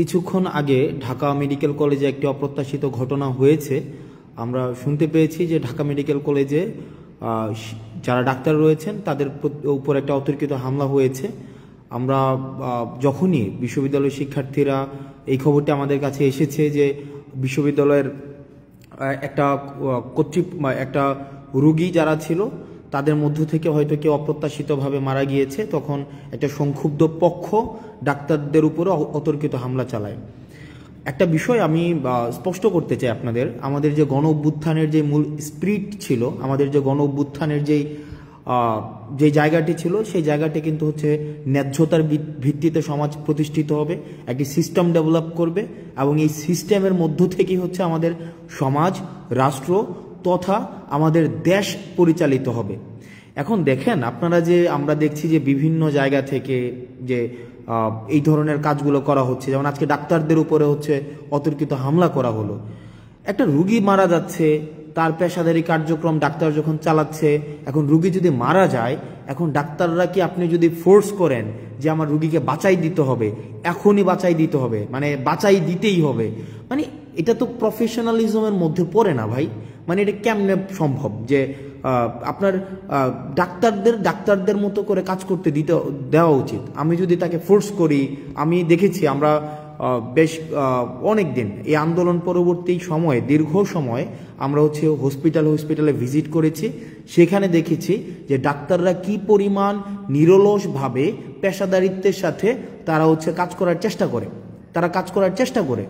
কিছুক্ষণ আগে ঢাকা মেডিকেল কলেজে একটি অপ্রত্যাশিত ঘটনা হয়েছে। আমরা শুনতে পেয়েছি যে ঢাকা মেডিকেল কলেজে যারা ডাক্তার রয়েছেন তাদের উপর একটা অতর্কিত হামলা হয়েছে। আমরা যখনই বিশ্ববিদ্যালয়ের শিক্ষার্থীরা এই খবরটি আমাদের কাছে এসেছে যে বিশ্ববিদ্যালয়ের একটা রোগী যারা ছিল তাদের মধ্য থেকে হয়তো কেউ অপ্রত্যাশিতভাবে মারা গিয়েছে, তখন একটা সংক্ষুব্ধ পক্ষ ডাক্তারদের উপরে অতর্কিত হামলা চালায়। একটা বিষয় আমি স্পষ্ট করতে চাই আপনাদের, আমাদের যে গণ অভ্যুত্থানের যে মূল স্পিরিট ছিল, আমাদের যে গণ অভ্যুত্থানের যে জায়গাটি ছিল, সেই জায়গাটি কিন্তু হচ্ছে ন্যায্যতার ভিত্তিতে সমাজ প্রতিষ্ঠিত হবে, একটি সিস্টেম ডেভেলপ করবে এবং এই সিস্টেমের মধ্য থেকেই হচ্ছে আমাদের সমাজ, রাষ্ট্র তথা আমাদের দেশ পরিচালিত হবে। এখন দেখেন আপনারা, যে আমরা দেখছি যে বিভিন্ন জায়গা থেকে যে এই ধরনের কাজগুলো করা হচ্ছে, যেমন আজকে ডাক্তারদের উপরে হচ্ছে অতর্কিত হামলা করা হলো। একটা রুগী মারা যাচ্ছে, তার পেশাদারি কার্যক্রম ডাক্তার যখন চালাচ্ছে, এখন রুগী যদি মারা যায়, এখন ডাক্তাররা কি আপনি যদি ফোর্স করেন যে আমার রুগীকে বাঁচাই দিতে হবে, এখনই বাঁচাই দিতে হবে, মানে বাঁচাই দিতেই হবে, মানে এটা তো প্রফেশনালিজমের মধ্যে পড়ে না ভাই। মানে এটা কেমনে সম্ভব যে আপনার ডাক্তারদের মতো করে কাজ করতে দেওয়া উচিত। আমি যদি তাকে ফোর্স করি, আমি দেখেছি আমরা বেশ অনেক দিন এই আন্দোলন পরবর্তী সময়ে, দীর্ঘ সময় আমরা হচ্ছে হসপিটালে ভিজিট করেছি, সেখানে দেখেছি যে ডাক্তাররা কি পরিমাণ নিরলসভাবে পেশাদারিত্বের সাথে তারা হচ্ছে কাজ করার চেষ্টা করে।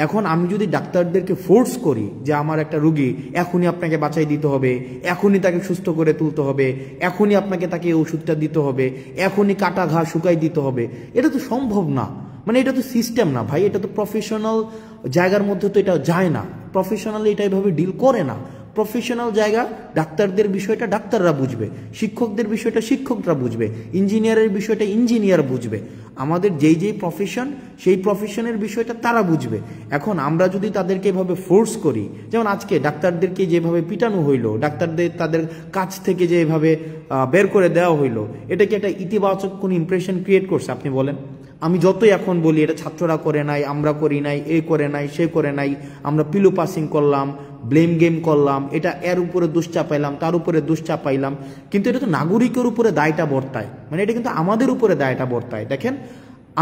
এখন আমি যদি ডাক্তারদেরকে ফোর্স করি যে আমার একটা রুগী এখনই আপনাকে বাঁচাই দিতে হবে, এখনই তাকে সুস্থ করে তুলতে হবে, এখনই আপনাকে তাকে ওষুধটা দিতে হবে, এখনই কাটা ঘা শুকাই দিতে হবে, এটা তো সম্ভব না। মানে এটা তো সিস্টেম না ভাই, এটা তো প্রফেশনাল জায়গার মধ্যে তো এটা যায় না। প্রফেশনালি এটা এভাবে ডিল করে না। প্রফেশনাল জায়গা, ডাক্তারদের বিষয়টা ডাক্তাররা বুঝবে, শিক্ষকদের বিষয়টা শিক্ষকরা বুঝবে, ইঞ্জিনিয়ারের বিষয়টা ইঞ্জিনিয়ার বুঝবে, আমাদের যেই প্রফেশন সেই প্রফেশনের বিষয়টা তারা বুঝবে। এখন আমরা যদি তাদেরকে এভাবে ফোর্স করি, যেমন আজকে ডাক্তারদেরকে যেভাবে পিটানো হইলো, ডাক্তারদের তাদের কাছ থেকে যেভাবে বের করে দেওয়া হইলো, এটা কি একটা ইতিবাচক কোন ইমপ্রেশন ক্রিয়েট করছে আপনি বলেন? আমি যতই এখন বলি এটা ছাত্ররা করে নাই, আমরা করি নাই, এ করে নাই, সে করে নাই, আমরা পিলো পাসিং করলাম, ব্লেম গেম করলাম, এটা এর উপরে দোষ চাপাইলাম, তার উপরে দোষ চাপাইলাম, কিন্তু এটা তো নাগরিকের উপরে দায়টা বর্তায়, মানে এটা কিন্তু আমাদের উপরে দায়টা বর্তায়। দেখেন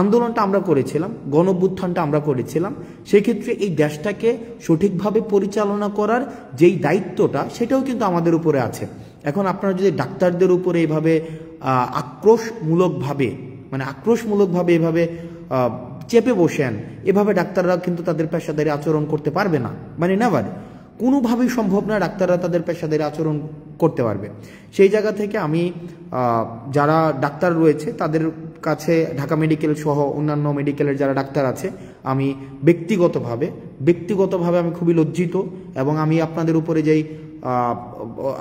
আন্দোলনটা আমরা করেছিলাম, গণ অভ্যুত্থানটা আমরা করেছিলাম, সেক্ষেত্রে এই দেশটাকে সঠিকভাবে পরিচালনা করার যেই দায়িত্বটা সেটাও কিন্তু আমাদের উপরে আছে। এখন আপনারা যদি ডাক্তারদের উপরে এইভাবে আক্রোশমূলকভাবে এভাবে চেপে বসেন, এভাবে ডাক্তাররা কিন্তু তাদের পেশাদারি আচরণ করতে পারবে না, মানে নেভার, কোনোভাবেই সম্ভব না ডাক্তাররা তাদের পেশাদারি আচরণ করতে পারবে। সেই জায়গা থেকে আমি যারা ডাক্তার রয়েছে তাদের কাছে, ঢাকা মেডিকেল সহ অন্যান্য মেডিকেলের যারা ডাক্তার আছে, আমি ব্যক্তিগতভাবে আমি খুবই লজ্জিত, এবং আমি আপনাদের উপরে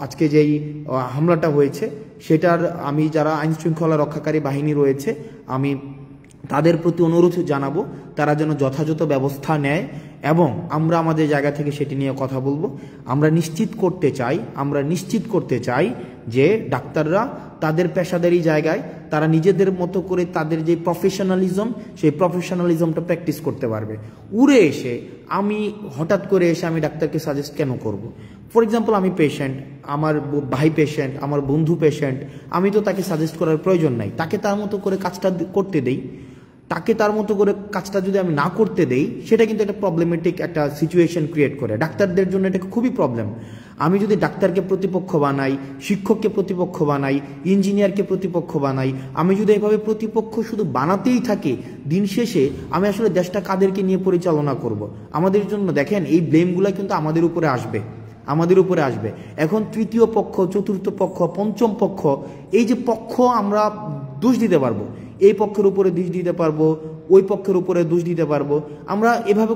আজকে যেই হামলাটা হয়েছে সেটার আমি যারা আইনশৃঙ্খলা রক্ষাকারী বাহিনী রয়েছে আমি তাদের প্রতি অনুরোধ জানাবো তারা যেন যথাযথ ব্যবস্থা নেয়, এবং আমরা আমাদের জায়গা থেকে সেটি নিয়ে কথা বলবো। আমরা নিশ্চিত করতে চাই যে ডাক্তাররা তাদের পেশাদারি জায়গায় তারা নিজেদের মতো করে তাদের যে প্রফেশনালিজম, সেই প্রফেশনালিজমটা প্র্যাকটিস করতে পারবে। হঠাৎ করে এসে আমি ডাক্তারকে সাজেস্ট কেন করব? ফর এক্সাম্পল আমি পেশেন্ট, আমার ভাই পেশেন্ট, আমার বন্ধু পেশেন্ট, আমি তো তাকে সাজেস্ট করার প্রয়োজন নাই, তাকে তার মতো করে কাজটা করতে দেই। তাকে তার মতো করে কাজটা যদি আমি না করতে দেই, সেটা কিন্তু একটা প্রবলেমেটিক একটা সিচুয়েশন ক্রিয়েট করে, ডাক্তারদের জন্য এটা খুবই প্রবলেম। আমি যদি ডাক্তারকে প্রতিপক্ষ বানাই, শিক্ষককে প্রতিপক্ষ বানাই, ইঞ্জিনিয়ারকে প্রতিপক্ষ বানাই, আমি যদি এভাবে প্রতিপক্ষ শুধু বানাতেই থাকি, দিন শেষে আমি আসলে দেশটা কাদেরকে নিয়ে পরিচালনা করব? আমাদের জন্য দেখেন এই ব্লেমগুলো কিন্তু আমাদের উপরে আসবে। এখন তৃতীয় পক্ষ, চতুর্থ পক্ষ, পঞ্চম পক্ষ, এই যে পক্ষ আমরা দোষ দিতে পারবো, এই পক্ষের উপরে দোষ দিতে পারবো, ওই পক্ষের উপরে দোষ দিতে পারবো, আমরা এভাবে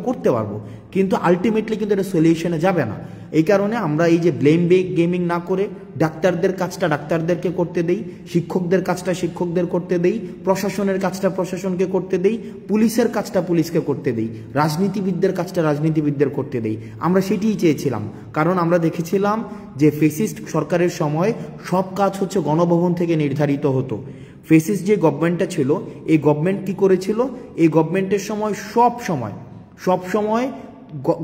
করতে পারবো, কিন্তু আলটিমেটলি কিন্তু এটা সলিউশনে যাবে না। এই কারণে আমরা এই যে ব্লেম গেমিং না করে ডাক্তারদের কাজটা ডাক্তারদেরকে করতে দেই, শিক্ষকদের কাজটা শিক্ষকদের করতে দেই, প্রশাসনের কাজটা প্রশাসনকে করতে দেই, পুলিশের কাজটা পুলিশকে করতে দেই, রাজনীতিবিদদের কাজটা রাজনীতিবিদদের করতে দেই। আমরা সেটিই চেয়েছিলাম, কারণ আমরা দেখেছিলাম যে ফেসিস্ট সরকারের সময় সব কাজ হচ্ছে গণভবন থেকে নির্ধারিত হতো। ফেসিস্ট যে গভর্নমেন্টটা ছিল, এই গভর্নমেন্ট কি করেছিল, এই গভর্নমেন্টের সময় সব সময়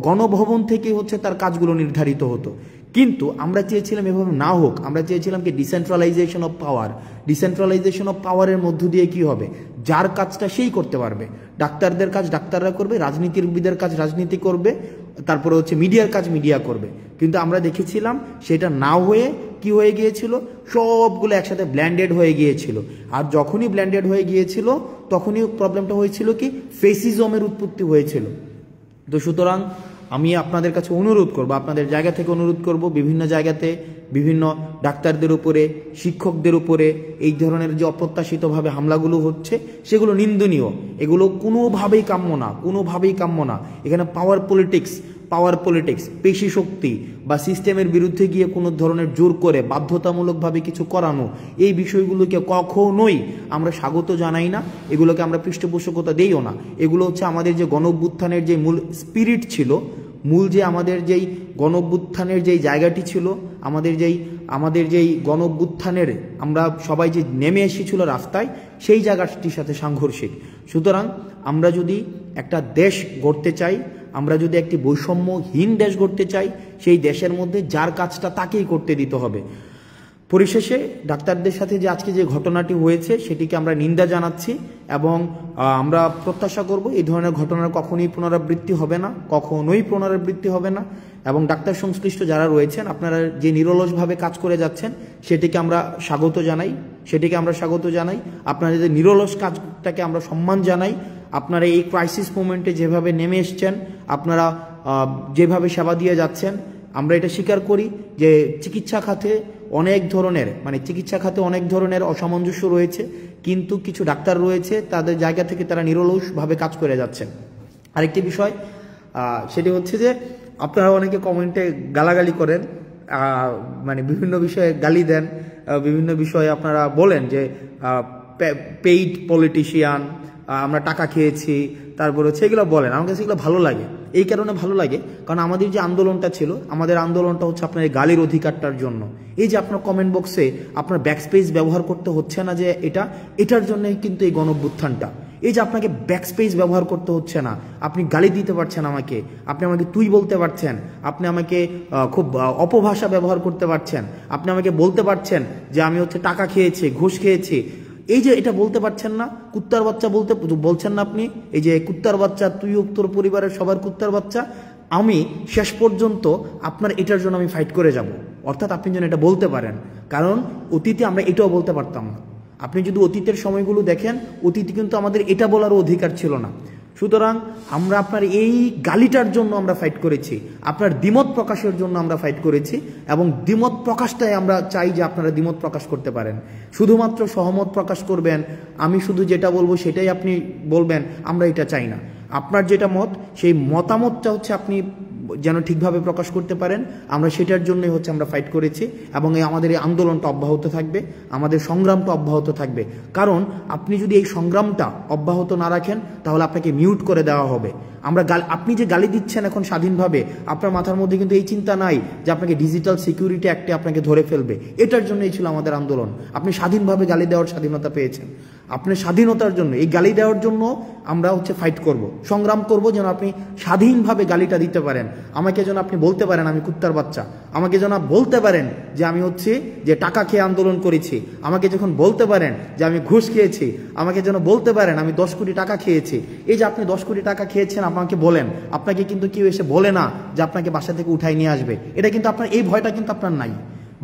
গণভবন থেকে হচ্ছে তার কাজগুলো নির্ধারিত হতো। কিন্তু আমরা চেয়েছিলাম এভাবে না হোক, আমরা চেয়েছিলাম কি decentralisation of power. Decentralisation of পাওয়ারের মধ্য দিয়ে কি হবে, যার কাজটা সেই করতে পারবে। ডাক্তারদের কাজ ডাক্তাররা করবে, রাজনীতিবিদের কাজ রাজনীতি করবে, তারপরে হচ্ছে মিডিয়ার কাজ মিডিয়া করবে। কিন্তু আমরা দেখেছিলাম সেটা না হয়ে কি হয়ে গিয়েছিল, সবগুলো একসাথে ব্ল্যান্ডেড হয়ে গিয়েছিল। আর যখনই ব্ল্যান্ডেড হয়ে গিয়েছিল তখনই প্রবলেমটা হয়েছিল কি, ফেসিজমের উৎপত্তি হয়েছিল। তো সুতরাং আমি আপনাদের কাছে অনুরোধ করব, আপনাদের জায়গা থেকে অনুরোধ করব, বিভিন্ন জায়গাতে বিভিন্ন ডাক্তারদের উপরে, শিক্ষকদের উপরে এই ধরনের যে অপ্রত্যাশিতভাবে হামলাগুলো হচ্ছে সেগুলো নিন্দনীয়। এগুলো কোনোভাবেই কাম্য না। এখানে পাওয়ার পলিটিক্স, পেশি শক্তি বা সিস্টেমের বিরুদ্ধে গিয়ে কোনো ধরনের জোর করে বাধ্যতামূলকভাবে কিছু করানো, এই বিষয়গুলোকে কখনোই আমরা স্বাগত জানাই না, এগুলোকে আমরা পৃষ্ঠপোষকতা দেইও না। এগুলো হচ্ছে আমাদের যে গণঅভ্যুত্থানের যে মূল স্পিরিট ছিল, যে আমাদের যেই গণঅভ্যুত্থানের যেই জায়গাটি ছিল, আমাদের যেই গণঅভ্যুত্থানের আমরা সবাই যে নেমে এসেছিল রাস্তায়, সেই জায়গাটির সাথে সাংঘর্ষিক। সুতরাং আমরা যদি একটা দেশ গড়তে চাই, আমরা যদি একটি বৈষম্যহীন দেশ গড়তে চাই, সেই দেশের মধ্যে যার কাজটা তাকেই করতে দিতে হবে। পরিশেষে ডাক্তারদের সাথে যে আজকে যে ঘটনাটি হয়েছে সেটিকে আমরা নিন্দা জানাচ্ছি এবং আমরা প্রত্যাশা করব এই ধরনের ঘটনার কখনোই পুনরাবৃত্তি হবে না। এবং ডাক্তার সংশ্লিষ্ট যারা রয়েছেন, আপনারা যে নিরলসভাবে কাজ করে যাচ্ছেন সেটিকে আমরা স্বাগত জানাই। আপনাদের নিরলস কাজটাকে আমরা সম্মান জানাই। আপনারা এই ক্রাইসিস মোমেন্টে যেভাবে নেমে এসছেন, আপনারা যেভাবে সেবা দিয়ে যাচ্ছেন, আমরা এটা স্বীকার করি যে চিকিৎসা খাতে অনেক ধরনের অসামঞ্জস্য রয়েছে, কিন্তু কিছু ডাক্তার রয়েছে তাদের জায়গা থেকে তারা নিরলসভাবে কাজ করে যাচ্ছেন। আরেকটি বিষয় সেটি হচ্ছে যে আপনারা অনেকে কমেন্টে গালাগালি করেন, বিভিন্ন বিষয়ে গালি দেন, বিভিন্ন বিষয়ে আপনারা বলেন যে পেইড পলিটিশিয়ান, আমরা টাকা খেয়েছি, তারপর হচ্ছে এগুলো বলেন। আমার কাছে এগুলো ভালো লাগে, এই কারণে ভালো লাগে কারণ আমাদের যে আন্দোলনটা ছিল, আমাদের আন্দোলনটা হচ্ছে আপনার এই গালির অধিকারটার জন্য। এই যে আপনার কমেন্ট বক্সে আপনার ব্যাকস্পেস ব্যবহার করতে হচ্ছে না, যে এটার জন্যই কিন্তু এই গণঅভ্যুত্থানটা। এই যে আপনাকে ব্যাকস্পেস ব্যবহার করতে হচ্ছে না, আপনি গালি দিতে পারছেন আমাকে, আপনি আমাকে তুই বলতে পারছেন, আপনি আমাকে খুব অপভাষা ব্যবহার করতে পারছেন, আপনি আমাকে বলতে পারছেন যে আমি হচ্ছে টাকা খেয়েছি, ঘুষ খেয়েছি। এই যে এটা বলতে পারছেন না, কুত্তার বাচ্চা বলছেন না আপনি, এই যে কুত্তার বাচ্চা, তুই তোর পরিবারের সবার কুত্তার বাচ্চা, আমি শেষ পর্যন্ত আপনার এটার জন্য আমি ফাইট করে যাব। অর্থাৎ আপনি যেন এটা বলতে পারেন, কারণ অতীতে আমরা এটাও বলতে পারতাম না। আপনি যদি অতীতের সময়গুলো দেখেন, অতীতে কিন্তু আমাদের এটা বলারও অধিকার ছিল না। সুতরাং আমরা আপনার এই গালিটার জন্য আমরা ফাইট করেছি, আপনার দ্বিমত প্রকাশের জন্য আমরা ফাইট করেছি, এবং দ্বিমত প্রকাশটাই আমরা চাই যে আপনারা দ্বিমত প্রকাশ করতে পারেন। শুধুমাত্র সহমত প্রকাশ করবেন, আমি শুধু যেটা বলবো সেটাই আপনি বলবেন, আমরা এটা চাই না। আপনার যেটা মত, সেই মতামতটা হচ্ছে আপনি যেন ঠিকভাবে প্রকাশ করতে পারেন, আমরা সেটার জন্যই হচ্ছে আমরা ফাইট করেছি। এবং আমাদের এই আন্দোলনটা অব্যাহত থাকবে, আমাদের সংগ্রামটা অব্যাহত থাকবে। কারণ আপনি যদি এই সংগ্রামটা অব্যাহত না রাখেন তাহলে আপনাকে মিউট করে দেওয়া হবে। আপনি যে গালি দিচ্ছেন এখন স্বাধীনভাবে, আপনার মাথার মধ্যে কিন্তু এই চিন্তা নাই যে আপনাকে ডিজিটাল সিকিউরিটি অ্যাক্টে আপনাকে ধরে ফেলবে। এটার জন্যই ছিল আমাদের আন্দোলন। আপনি স্বাধীনভাবে গালি দেওয়ার স্বাধীনতা পেয়েছেন, আপনি স্বাধীনতার জন্য, এই গালি দেওয়ার জন্য আমরা হচ্ছে ফাইট করব, সংগ্রাম করব, যেন আপনি স্বাধীনভাবে গালিটা দিতে পারেন। আমাকে যেন আপনি বলতে পারেন আমি কুত্তার বাচ্চা, আমাকে যেন বলতে পারেন যে আমি হচ্ছে যে টাকা খেয়ে আন্দোলন করেছি, আমাকে যখন বলতে পারেন যে আমি ঘুষ খেয়েছি, আমাকে যেন বলতে পারেন আমি 10 কোটি টাকা খেয়েছি। এই যে আপনি 10 কোটি টাকা খেয়েছেন, আমাকে বলেন, আপনাকে কিন্তু কেউ এসে বলে না যে আপনাকে বাসা থেকে উঠাই নিয়ে আসবে। এটা কিন্তু আপনার, এই ভয়টা কিন্তু আপনার নাই,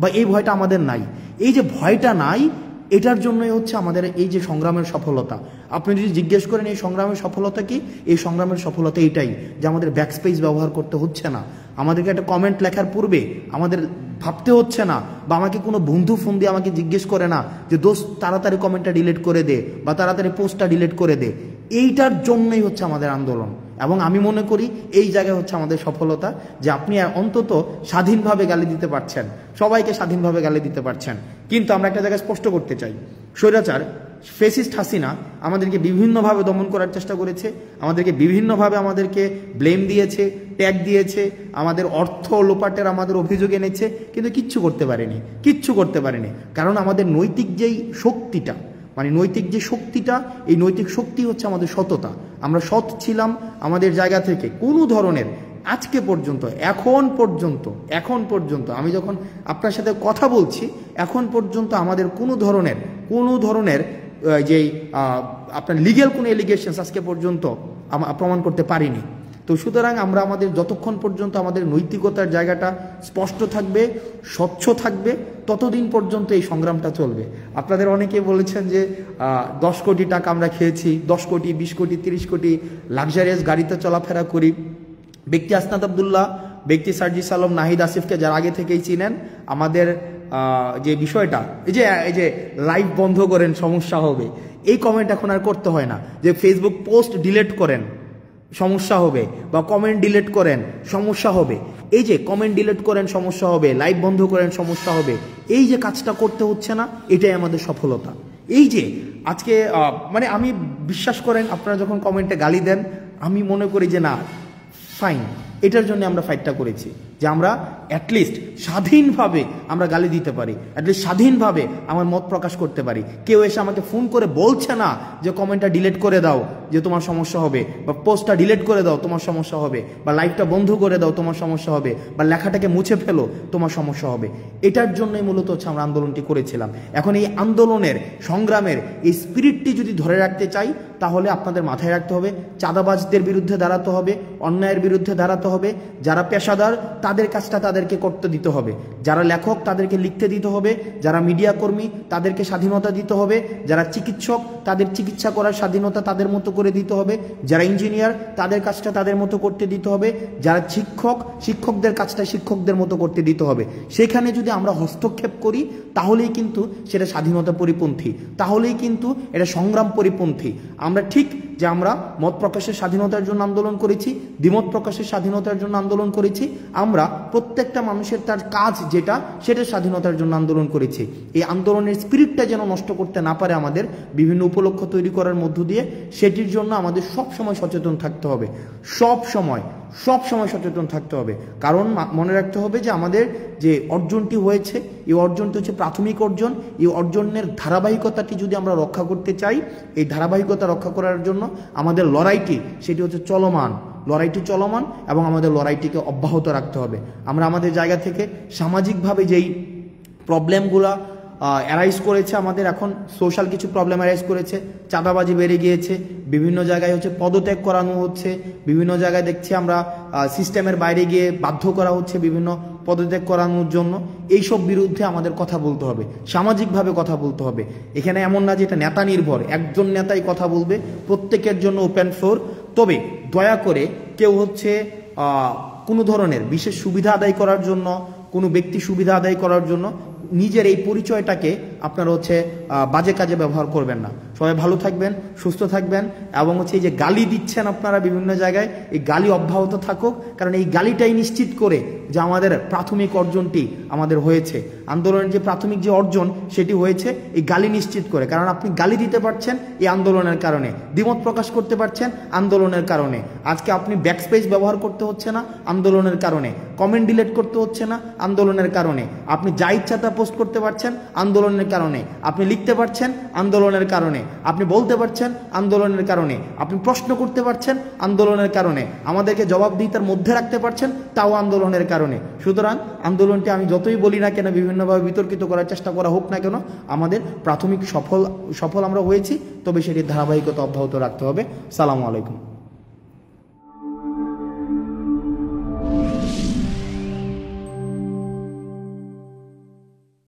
বা এই ভয়টা আমাদের নাই। এই যে ভয়টা নাই, এটার জন্যই হচ্ছে আমাদের এই যে সংগ্রামের সফলতা। আপনি যদি জিজ্ঞেস করেন এই সংগ্রামের সফলতা কি, এই সংগ্রামের সফলতা এইটাই যে আমাদের ব্যাকস্পেস ব্যবহার করতে হচ্ছে না, আমাদেরকে একটা কমেন্ট লেখার পূর্বে আমাদের ভাবতে হচ্ছে না, বা আমাকে কোনো বন্ধু ফোন দিয়ে আমাকে জিজ্ঞেস করে না যে দোস্ত তাড়াতাড়ি কমেন্টটা ডিলিট করে দে বা তাড়াতাড়ি পোস্টটা ডিলিট করে দে। এইটার জন্যই হচ্ছে আমাদের আন্দোলন। এবং আমি মনে করি এই জায়গায় হচ্ছে আমাদের সফলতা, যে আপনি অন্তত স্বাধীনভাবে গালি দিতে পারছেন, সবাইকে স্বাধীনভাবে গালি দিতে পারছেন। কিন্তু আমরা একটা জায়গায় স্পষ্ট করতে চাই, স্বৈরাচার ফেসিস্ট হাসিনা আমাদেরকে বিভিন্নভাবে দমন করার চেষ্টা করেছে, আমাদেরকে বিভিন্নভাবে আমাদেরকে ব্লেম দিয়েছে, ট্যাগ দিয়েছে, আমাদের অর্থ লোপাটের আমাদের অভিযোগ এনেছে, কিন্তু কিচ্ছু করতে পারেনি। কারণ আমাদের নৈতিক যেই শক্তিটা, মানে নৈতিক যে শক্তিটা, এই নৈতিক শক্তি হচ্ছে আমাদের সততা। আমরা সৎ ছিলাম আমাদের জায়গা থেকে। কোনো ধরনের আজকে পর্যন্ত, এখন পর্যন্ত আমি যখন আপনার সাথে কথা বলছি, এখন পর্যন্ত আমাদের কোনো ধরনের যেই আপনার লিগ্যাল কোনো এলিগেশনস আজকে পর্যন্ত প্রমাণ করতে পারিনি। তো সুতরাং আমরা আমাদের যতক্ষণ পর্যন্ত আমাদের নৈতিকতার জায়গাটা স্পষ্ট থাকবে, স্বচ্ছ থাকবে, ততদিন পর্যন্ত এই সংগ্রামটা চলবে। আপনাদের অনেকে বলেছেন যে 10 কোটি টাকা আমরা খেয়েছি, 10 কোটি 20 কোটি 30 কোটি লাক্সারিয়াস গাড়িতে চলাফেরা করি। ব্যক্তি আসনাদ আবদুল্লাহ, ব্যক্তি সার্জিস আলম, নাহিদ আসিফকে যারা আগে থেকেই চিনেন, আমাদের যে বিষয়টা, এই যে লাইভ বন্ধ করেন সমস্যা হবে, এই কমেন্ট এখন আর করতে হয় না। যে ফেসবুক পোস্ট ডিলিট করেন সমস্যা হবে, বা কমেন্ট ডিলিট করেন সমস্যা হবে, এই যে কমেন্ট ডিলিট করেন সমস্যা হবে, লাইভ বন্ধ করেন সমস্যা হবে, এই যে কাজটা করতে হচ্ছে না, এটাই আমাদের সফলতা। এই যে আজকে মানে আমি বিশ্বাস করেন, আপনারা যখন কমেন্টে গালি দেন, আমি মনে করি যে না, ফাইন, এটার জন্য আমরা ফাইটটা করেছি, যে আমরা অ্যাটলিস্ট স্বাধীনভাবে আমরা গালি দিতে পারি, অ্যাটলিস্ট স্বাধীনভাবে আমার মত প্রকাশ করতে পারি। কেউ এসে আমাকে ফোন করে বলছে না যে কমেন্টটা ডিলিট করে দাও যে তোমার সমস্যা হবে, বা পোস্টটা ডিলিট করে দাও তোমার সমস্যা হবে, বা লাইভটা বন্ধ করে দাও তোমার সমস্যা হবে, বা লেখাটাকে মুছে ফেলো তোমার সমস্যা হবে। এটার জন্যই মূলত হচ্ছে আমরা আন্দোলনটি করেছিলাম। এখন এই আন্দোলনের, সংগ্রামের এই স্পিরিটটি যদি ধরে রাখতে চাই, তাহলে আপনাদের মাথায় রাখতে হবে, চাঁদাবাজদের বিরুদ্ধে দাঁড়াতে হবে, অন্যায়ের বিরুদ্ধে দাঁড়াতে হবে, যারা পেশাদার তাদের কাজটা তাদেরকে করতে দিতে হবে, যারা লেখক তাদেরকে লিখতে দিতে হবে, যারা মিডিয়া কর্মী তাদেরকে স্বাধীনতা দিতে হবে, যারা চিকিৎসক তাদের চিকিৎসা করার স্বাধীনতা তাদের মতো করে দিতে হবে, যারা ইঞ্জিনিয়ার তাদের কাজটা তাদের মতো করতে দিতে হবে, যারা শিক্ষকদের কাজটা শিক্ষকদের মতো করতে দিতে হবে। সেখানে যদি আমরা হস্তক্ষেপ করি, তাহলেই কিন্তু সেটা স্বাধীনতা পরিপন্থী, তাহলেই কিন্তু এটা সংগ্রাম পরিপন্থী। আমরা ঠিক যে আমরা মত প্রকাশের স্বাধীনতার জন্য আন্দোলন করেছি, দ্বিমত প্রকাশের স্বাধীনতার জন্য আন্দোলন করেছি, আমরা প্রত্যেকটা মানুষের তার কাজ যেটা, সেটা স্বাধীনতার জন্য আন্দোলন করেছি। এই আন্দোলনের স্পিরিটটা যেন নষ্ট করতে না পারে আমাদের বিভিন্ন উপলক্ষ তৈরি করার মধ্য দিয়ে, সেটির জন্য আমাদের সব সময় সচেতন থাকতে হবে, সব সময় সচেতন থাকতে হবে। কারণ মনে রাখতে হবে যে আমাদের যে অর্জনটি হয়েছে, এই অর্জনটি হচ্ছে প্রাথমিক অর্জন। এই অর্জনের ধারাবাহিকতাটি যদি আমরা রক্ষা করতে চাই, এই ধারাবাহিকতা রক্ষা করার জন্য আমাদের লড়াইটি, সেটি হচ্ছে লড়াইটি চলমান, এবং আমাদের লড়াইটিকে অব্যাহত রাখতে হবে। আমরা আমাদের জায়গা থেকে সামাজিকভাবে যেই প্রবলেমগুলা অ্যারাইজ করেছে, আমাদের এখন সোশ্যাল কিছু প্রবলেম অ্যারাইজ করেছে, চাঁদাবাজি বেড়ে গিয়েছে, বিভিন্ন জায়গায় হচ্ছে পদত্যাগ করানো হচ্ছে, বিভিন্ন জায়গায় দেখছি আমরা সিস্টেমের বাইরে গিয়ে বাধ্য করা হচ্ছে বিভিন্ন পদত্যাগ করানোর জন্য। এইসব বিরুদ্ধে আমাদের কথা বলতে হবে, সামাজিকভাবে কথা বলতে হবে। এখানে এমন না যে এটা নেতা নির্ভর, একজন নেতাই কথা বলবে, প্রত্যেকের জন্য ওপেন ফ্লোর। তবে দয়া করে কেউ হচ্ছে কোনো ধরনের বিশেষ সুবিধা আদায় করার জন্য, কোনো ব্যক্তি সুবিধা আদায় করার জন্য নিজের এই পরিচয়টাকে আপনারা হচ্ছে বাজে কাজে ব্যবহার করবেন না। সবাই ভালো থাকবেন, সুস্থ থাকবেন, এবং হচ্ছে এই যে গালি দিচ্ছেন আপনারা বিভিন্ন জায়গায়, এই গালি অব্যাহত থাকুক। কারণ এই গালিটাই নিশ্চিত করে যে আমাদের প্রাথমিক অর্জনটি আমাদের হয়েছে, আন্দোলনের যে প্রাথমিক যে অর্জন সেটি হয়েছে এই গালি নিশ্চিত করে। কারণ আপনি গালি দিতে পারছেন এই আন্দোলনের কারণে, দ্বিমত প্রকাশ করতে পারছেন আন্দোলনের কারণে। আজকে আপনি ব্যাকস্পেস ব্যবহার করতে হচ্ছে না আন্দোলনের কারণে, কমেন্ট ডিলিট করতে হচ্ছে না আন্দোলনের কারণে, আপনি যা ইচ্ছা তা পোস্ট করতে পারছেন আন্দোলনের কারণে, আপনি লিখতে পারছেন আন্দোলনের কারণে, আপনি বলতে পারছেন আন্দোলনের কারণে, আপনি প্রশ্ন করতে পারছেন আন্দোলনের কারণে, আমাদেরকে জবাবদিহিতার মধ্যে রাখতে পারছেন তাও আন্দোলনের কারণে। সুতরাং আন্দোলনটি আমি যতই বলি না কেন, বিভিন্নভাবে বিতর্কিত করার চেষ্টা করা হোক না কেন, আমাদের প্রাথমিক সফল আমরা হয়েছি, তবে সেটির ধারাবাহিকতা অব্যাহত রাখতে হবে। সালামু আলাইকুম।